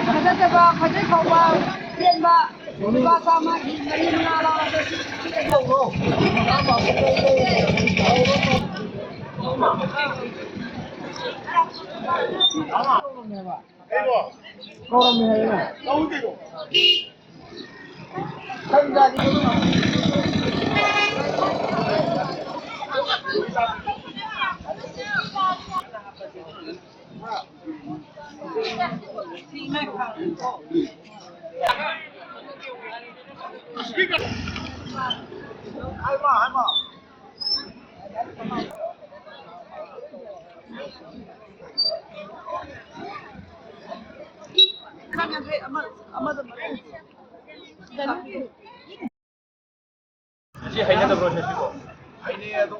ꯐꯖꯗꯕ ꯐꯖꯩ ꯐꯥꯎꯕ ꯆꯦꯟꯕ ꯂꯨꯄꯥ ꯆꯥꯝꯃꯒꯤ ꯃꯔꯤ ꯃꯉꯥ ꯂꯧꯔꯒ ꯁꯤ ꯍꯩꯅꯗꯕ꯭ꯔꯣ ꯁꯤꯕꯣ ꯍꯩꯅꯩ ꯑꯗꯨ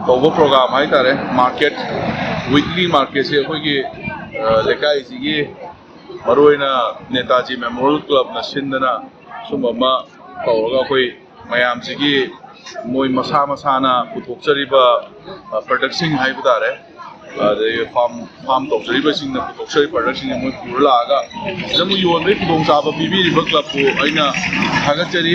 ꯇꯧꯕ ꯄ꯭ꯔꯣꯒ꯭ꯔꯥꯝ ꯍꯥꯏꯇꯥꯔꯦ ꯃꯥꯔꯀꯦꯠ ꯋꯤꯛꯂꯤ ꯃꯥꯔꯀꯦꯠꯁꯦ ꯑꯩꯈꯣꯏꯒꯤ ꯂꯩꯀꯥꯏꯁꯤꯒꯤ ꯃꯔꯨꯑꯣꯏꯅ ꯅꯦꯇꯥꯖꯤ ꯃꯦꯃꯣꯔꯤꯌꯦꯜ ꯀ꯭ꯂꯕꯅ ꯁꯤꯟꯗꯅ ꯁꯨꯝꯕ ꯑꯃ ꯇꯧꯔꯒ ꯑꯩꯈꯣꯏ ꯃꯌꯥꯝꯁꯤꯒꯤ ꯃꯣꯏ ꯃꯁꯥ ꯃꯁꯥꯅ ꯄꯨꯊꯣꯛꯆꯔꯤꯕ ꯄ꯭ꯔꯗꯛꯁꯤꯡ ꯍꯥꯏꯕ ꯇꯥꯔꯦ ꯑꯗꯒꯤ ꯐꯥꯝ ꯇꯧꯖꯔꯤꯕꯁꯤꯡꯅ ꯄꯨꯊꯣꯛꯆꯔꯤꯕ ꯄ꯭ꯔꯗꯛꯁꯤꯡꯁꯦ ꯃꯣꯏ ꯄꯨꯔ ꯂꯥꯛꯑꯒ ꯁꯤꯗ ꯑꯃꯨꯛ ꯌꯣꯟꯕꯒꯤ ꯈꯨꯗꯣꯡꯆꯥꯕ ꯄꯤꯕꯤꯔꯤꯕ ꯀ꯭ꯂꯕꯄꯨ ꯑꯩꯅ ꯊꯥꯒꯠꯆꯔꯤ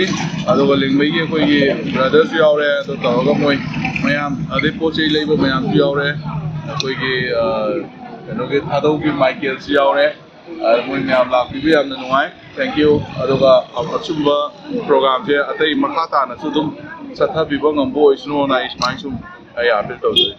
ꯑꯗꯨꯒ ꯂꯤꯡꯕꯩꯒꯤ ꯑꯩꯈꯣꯏꯒꯤ ꯕ꯭ꯔꯗꯔꯁꯨ ꯌꯥꯎꯔꯦ ꯑꯗꯨ ꯇꯧꯔꯒ ꯃꯣꯏ ꯃꯌꯥꯝ ꯑꯗꯩ ꯄꯣꯠ ꯆꯩ ꯂꯩꯕ ꯃꯌꯥꯝꯁꯨ ꯌꯥꯎꯔꯦ ꯑꯩꯈꯣꯏꯒꯤ ꯀꯩꯅꯣꯒꯤ ꯊꯥꯗꯧꯒꯤ ꯃꯥꯏꯀꯦꯜꯁꯨ ꯌꯥꯎꯔꯦ ꯃꯣꯏ ꯃꯌꯥꯝ ꯂꯥꯛꯄꯤꯕ ꯌꯥꯝꯅ ꯅꯨꯡꯉꯥꯏ ꯊꯦꯡꯛ ꯌꯨ ꯑꯗꯨꯒ ꯑꯆꯨꯝꯕ ꯄ꯭ꯔꯣꯒ꯭ꯔꯥꯝꯁꯦ ꯑꯇꯩ ꯃꯈꯥ ꯇꯥꯅꯁꯨ ꯑꯗꯨꯝ ꯆꯠꯊꯕꯤꯕ ꯉꯝꯕ ꯑꯣꯏꯁꯅꯨꯅ ꯑꯩ ꯁꯨꯃꯥꯏꯅ ꯁꯨꯝ ꯑꯩ ꯑꯥꯄꯤꯜ ꯇꯧꯖꯔꯤ